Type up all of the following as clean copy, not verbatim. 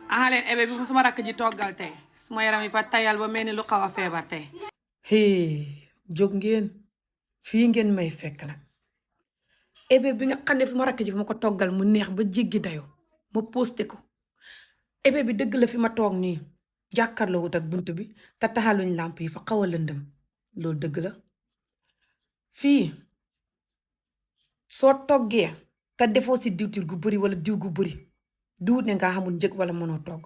leen ebe bi suma rakk ji toggal tey suma yaram yi fa tayal ba mel ni lu xaw a feebar tey. jóg ngeen fii ngeen may fekk nag ebe bi nga xam ne fi ma rakk ji fi ma ko toggal mu neex ba jéggi dayo ma posté ko ebe bi dëgg la fi ma toog nii jàkkaarloo wut ak bunt bi te taxaluñ làmp yi fa xaw a lëndëm loolu dëgg la fii soo toggee te defoo si diwtiir gu bari wala diw gu bari duwut ne nga xamul njëg wala mënoo togg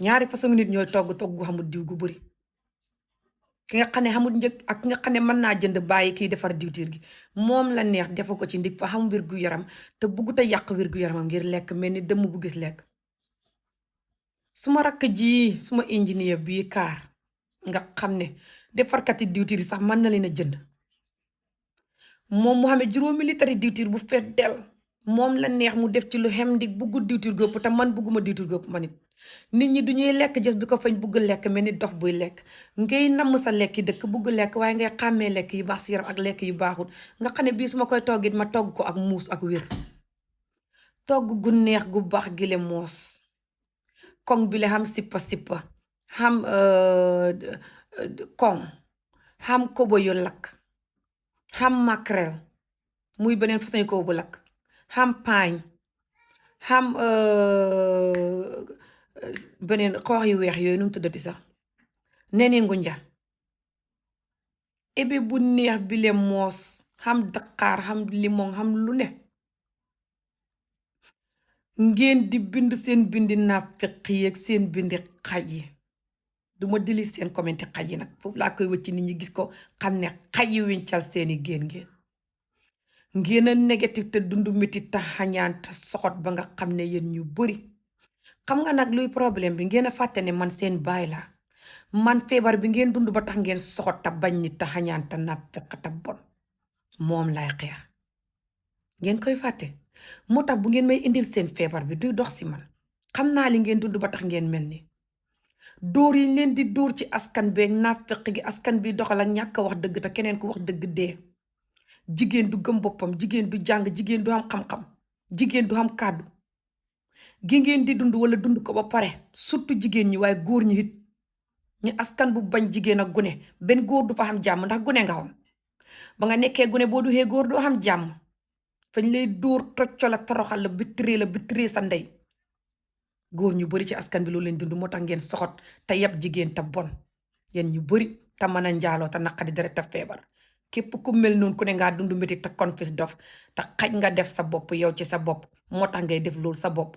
ñaari façon nit ñooy togg gu xamul diw gu bari ki nga xam ne xamul njëg ak ki nga xam ne mën naa jënd bàyyi kiy defar diwtiir gi moom la neex defa ko ci ndig fa xam wér gu yaram te buggut a yàq wér gu yaramam ngir lekk mel ni dëmm bu gis lekk suma rakk ji suma ingénieur bii kaar nga xam ne defarkati diwtiir yi sax mën na leen a jënd moom mu xamee 5 litre diwtiir bu fet del moom la neex mu def ci lu xem ndig buggu diwtiir gópp te man bugguma diwtiir gópp ma nit ñi du ñuy lekk jës bi ko fañ bugg lekk mel ni dof buy lekk ngay namm sa lekki dëkk bugg lekk waaye ngay xàmmee lekk yu baax si yaram ak lekk yu baaxul nga xam ne bii su ma koy toggit ma togg ko ak muus ak wér togg gu neex gu baax gile moos koŋ bi le xam sippa xam koŋ xam kobo yu lakk xam makrel muy beneen façon ko bu lakk xam paañ xam beneen xoox yu weex yooyu nu mu tuddati sax neni ngunja ebe bu neex bi le moos xam daqaar xam limon xam lu ne ngeen di bind seen bindi naafeq yi ak seen bindi xaj yi duma dili seen commenté xaj yi nag foofu laa koy wëcc nit ñi gis ko xam ne xaj yi wincal seeni ngeen a négatif te dundu métti ta xañaan te soxot ba nga xam ne yéen ñu bari xam nga nag luy problème bi ngeen a fàtte ne man seen baay laa man feebar bi ngeen dund ba tax ngeen soxot te bañ nit te xañaan te naafeq te bon moom lay xeex ngeen koy fàtte moo tax bu ngeen may indil seen feebar bi duy dox si man xam naa li ngeen dund ba tax ngeen mel ni dóor yi leen di dóor ci askan beeg naafeq gi askan bi doxal ak ñàkk wax dëgg te keneen ku wax dëgg dee jigéen du gëm boppam jigéen du jàng jigéen du am xam-xam jigéen du am kàddu gi ngeen di dund wala dund ko ba pare surtout jigéen ñi waaye góor ñi it ñi askan bu bañ jigéen ak gune benn góor du fa xam jàmm ndax gune nga xam ba nga nekkee gune boo duxee góor doo xam jàmm fañ lay dóor tocco la toroxal la bitiree sa ndey góor ñu bari ci askan bi loolu leen dund moo tax ngeen soxot te yab jigéen te bon yéen ñu bari te mën a njaaloo te naqadi deret te feebar képp ku mel noonu ku ne ngaa dund métti te confis dof te xaj nga def sa bopp yow ci sa bopp moo tax ngay def loolu sa bopp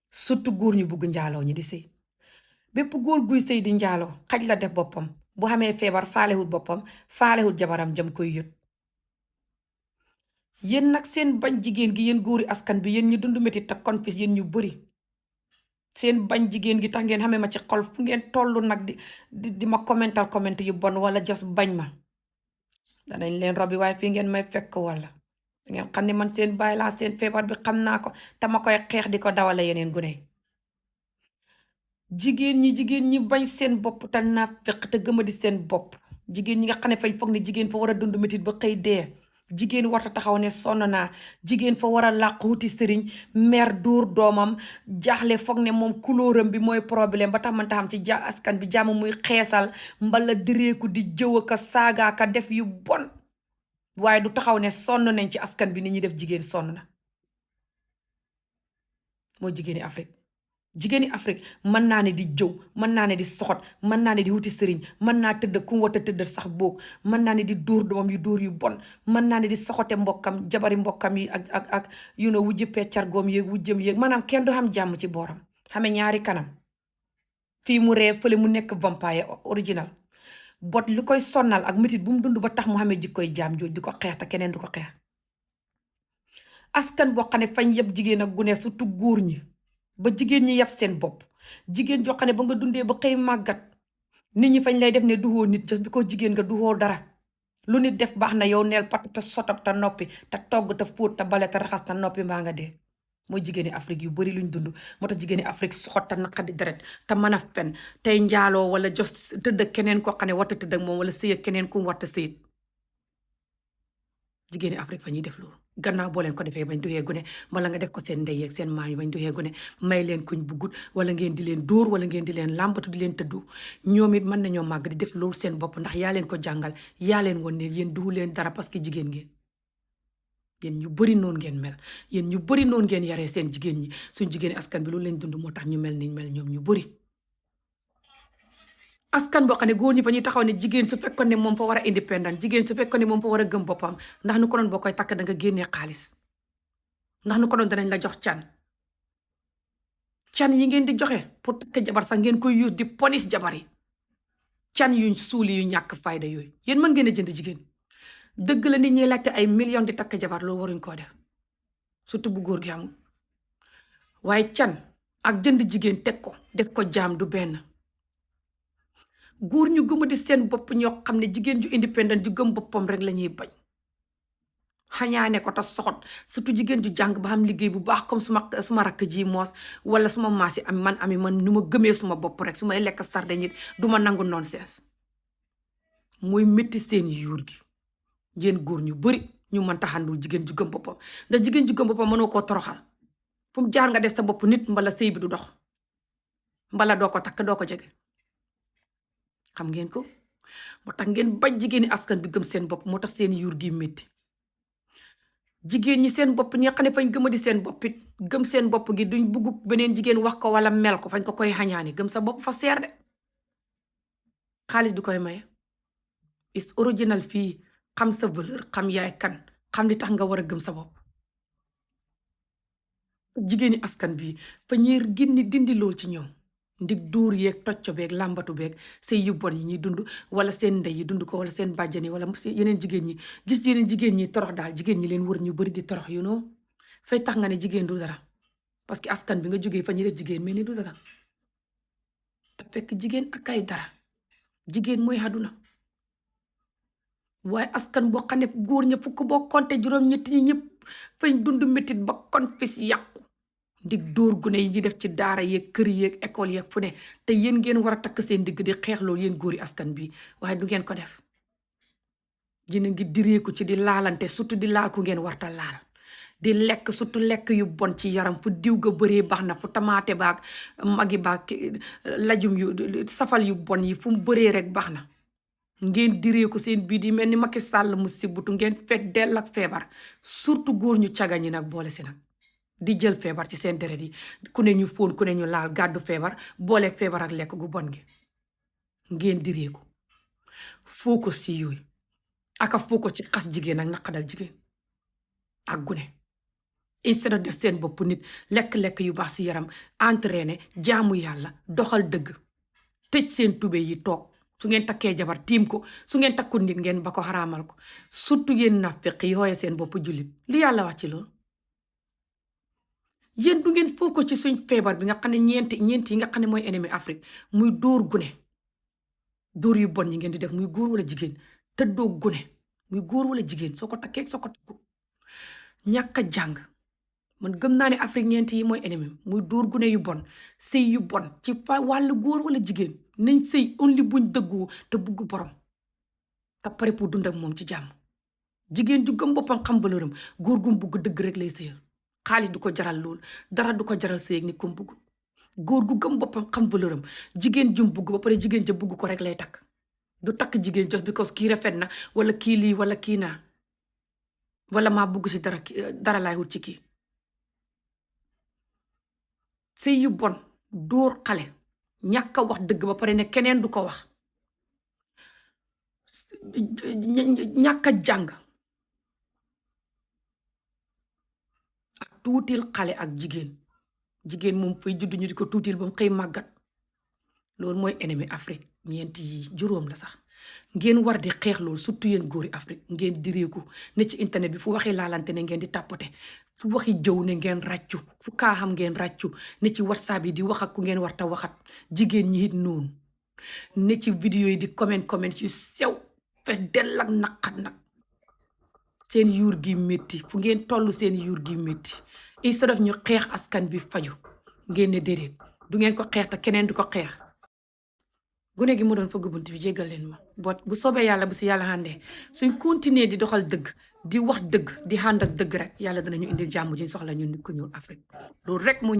surtout góor ñu bugg njaaloo ñi di sëy bépp góor guy sëy di njaaloo xaj la def boppam bu xamee feebar faalewut boppam faalewut jabaram jëm koy yët yéen nag seen bañ jigéen gi yéen góori askan bi yéen ñu dund métti te confis yéen ñu bari seen bañ jigéen gi tax ngeen xamee ma ci xol fu ngeen tollu nag di ma commenté yu bon wala jos bañ ma danañ leen robi waaye fii ngeen may fekk wala ngeen xam ne man seen bàyyi laa seen feebar bi xam naa ko te ma koy xeex di ko dawale yeneen gune jigéen ñi bañ seen bopp te naa fekk te gëma di seen bopp jigéen ñi nga xam ne fañ foog ne jigéen fa war a dund métit ba xëy dee jigéen warta taxaw ne sonn naa jigéen fa war a làqu wuti sëriñ mer dóor doomam jaaxle foog ne moom couleuram bi mooy problème ba tax man taxam ci askan bi jàmm muy xeesal mbala direeku di jëw aka saaga aka def yu bon waaye du taxaw ne sonn nañ ci askan bi ni ñuy def jigéen sonn na mooy jigéeni Afrique mën naa ne di jëw mën naa ne di soxot mën naa ne di wuti sëriñ mën naa tëdd ku mu war a tëdd sax boog mën naa ne di dóor doomam yu dóor yu bon mën naa ne di soxote mbokkam jabari mbokkam yi ak wujj peccargoom yéeg wujjëm yéeg maanaam kenn du xam jàmm ci booram xame ñaari kanam fii mu ree fële mu nekk vampire original bot li koy sonnal ak métit bu mu dund ba tax mu xamee jikkoy jaam jooj di ko xeex te keneen du ko xeex askan boo xam ne fañ yëpp jigéen ak gune surtout góor ñi ba jigéen ñi yab seen bopp jigéen joo xam ne ba nga dundee ba xëy màggat nit ñi fañ lay def ne duhoo nit just bi ko jigéen nga duhoo dara lu nit def baax na yow neel pat te sotab te noppi te togg te fóot te bale te raxas te noppi mbaa nga dee mooy jigéeni Afrique yu bari luñ dund moo tax jigéeni Afrique soxot te naqadi deret te mën a fen tey njaaloo wala just tëdd keneen koo xam ne warta tëdd ak moom wala sëy ak keneen ku mu warta sëyit jigéeni Afrique fa ñuy def loolu gannaaw boo leen ko defee bañ doxee gune wala nga def ko seen ndey ak seen maam yi bañ doxee gune may leen kuñ buggut wala ngeen di leen dóor wala ngeen di leen làmbatu di leen tëddu ñoom it mën nañoo màgg di def loolu seen bopp ndax yaa leen ko jàngal yaa leen woon ne yéen duhu leen dara parce que jigéen ngeen yéen ñu bëri noonu ngeen mel yéen ñu bëri noonu ngeen yaree seen jigéen ñi suñ jigéeni askan bi loolu lañ dund moo tax ñu mel niñ mel ñoom ñu bëri askan boo xam ne góor ñi fa ñuy taxaw ne jigéen su fekkoon ne moom fa war a indépendant jigéen su fekkoon ne moom fa war a gëm boppam ndax nu ko doon boo koy takk da nga génnee xaalis ndax nu ko doon danañ la jox can yi ngeen di joxe pour takk jabar sax ngeen koy use di ponis jabar yi can yuñ suuli yu ñàkk fayda yooyu yéen mën ngeen a jënd jigéen dëgg la nit ñi laajte ay millions di takk jabar loolu waruñ koo def surtout bu góor gi amul waaye can ak jënd jigéen teg ko def ko jaam du benn góor ñu gëma di seen bopp ñoo xam ne jigéen ju indépendant ju gëm boppam rek la ñuy bañ xañaane ko te soxot surtout jigéen ju jàng ba xam liggéey bu baax comme suma rakk ji moos wala suma maas yi ami man nu ma gëmee suma bopp rek su may lekk sarde nit du ma nangu nonsense mooy métti seen yuur gi yéen góor ñu bari ñu mën taxandul jigéen ju gëm boppam ndax jigéen ju gëm boppam mënoo koo toroxal fu mu jaar nga def sa bopp nit mbala sëy bi du dox mbala doo ko takk doo ko jege xam ngeen ko moo tax ngeen bañ jigéeni askan bi gëm seen bopp moo tax seen yuur gi métti jigéen ñi seen bopp ñi nga xam ne fañ gëma di seen bopp it gëm seen bopp gi duñ bugg beneen jigéen wax ko wala mel ko fañ ko koy xañaane gëm sa bopp fa seer de xaalis du koy maye is original fii xam sa valeur xam yaay kan xam li tax nga war a gëm sa bopp jigéeni askan bi fa ñeer ginni dindi lool ci ñoom ndig duur yeeg tocco beeg làmbatu beeg sëy yu bon yi ñuy dund wala seen ndey yi dund ko wala seen bàjjan yi wala yeneen jigéen ñi gis yeneen jigéen ñi torox daal jigéen ñi leen wër ñu bari di torox you know fay tax nga ne jigéen du dara parce que askan bi nga jógee fa ñu def jigéen mais ni du dara te fekk jigéen ak ay dara jigéen mooy àdduna waaye askan boo xam ne góor ña fukk boo compté juróom-ñetti ñi ñëpp fañ dund métit ba kon fis yàqu ndig dóor gune yi ñuy def ci daara yeeg kër yeeg école yeeg fu ne te yéen ngeen war a takk seen digg di xeex loolu yéen góori askan bi waaye du ngeen ko def dina ngi direeku ci di laalante surtout di laal ku ngeen warta laal di lekk surtout lekk yu bon ci yaram fu diw ga bëree baax na fu tamaate baag magi baag lajum yu safal yu bon yi fu mu bëree rek baax na ngeen direeku seen bii di mel ni Macky Sall mu sibutu ngeen fekk dell ak feebar surtout góor ñu cagañi nag boole si nag di jël feebar ci seen deret yi ku ne ñu fóon ku ne ñu laal gàddu feebar booleeg feebar ak lekk gu bon gi ngeen direeku foo ko si yooyu aka foo ko ci xas jigéen ak naqadal jigéen ak gune instead of def seen bopp nit lekk-lekk yu baax si yaram entraîné jaamu yàlla doxal dëgg tëj seen tube yi toog su ngeen takkee jabar tiim ko su ngeen takkul nit ngeen ba ko xaraamal ko surtout yéen nafiq yi hooye seen bopp jullit li yàlla wax ci loolu yéen du ngeen foo ko ci suñ feebar bi nga xam ne ñeenti yi nga xam ne mooy ennemi Afrique muy dóor gune dóor yu bon yi ngeen di def muy góor wala jigéen tëddoo gune muy góor wala jigéen soo ko takkee soo ko takku ñàkk a jàng man gëm naa ne Afrique ñeenti yi mooy ennemi muy dóor gune yu bon sëy yu bon ci fa wàllu góor wala jigéen nañ sëy only buñ dëggoo te bugg borom te pare pour dund ak moom ci jàmm jigéen ju gëm boppam xam valeuram góor gum bugg dëgg rek lay sëyal xaalis du ko jaral lool dara du ko jaral sëy ni kom bugg góor gu gëm boppam xam valeuram jigéen jum bugg ba pare jigéen ja bugg ko rek lay takk du takk jigéen just because kii rafet na wala kii lii wala kii naa wala maa bugg si dara laay wut ci kii sëy yu bon dóor xale ñàkk a wax dëgg ba pare ne keneen du ko wax ñàkk a jàng ak tuutil xale ak jigéen moom fay judd ñu di ko tuutil ba mu xëy màggat loolu mooy ennemi Afrique ñeenti yi juróom la sax ngeen war di xeex loolu surtout yéen góori Afrique ngeen direeku ne ci internet bi fu waxi laalante ne ngeen di tàppote fu waxi jëw ne ngeen ràccu fu kaa xam ngeen ràccu ne ci whatsapp yi di wax ak ku ngeen warta waxat jigéen ñi it noonu ne ci vidéo yi di comment yu sew fe dell ak naqat nag seen yuur gi métti fu ngeen toll seen yuur gi métti instead of ñu xeex askan bi faju ngeen ne déedéet du ngeen ko xeex te keneen du ko xeex gune gi mu doon fëgg bunt bi jéggal leen ma bu soobee yàlla bu si yàlla àndee suñ continuer di doxal dëgg di wax dëgg di ànd ak dëgg rek yàlla dinañu indil jàmm ji soxla ñun nit ku ñuul Afrique loolu rek moo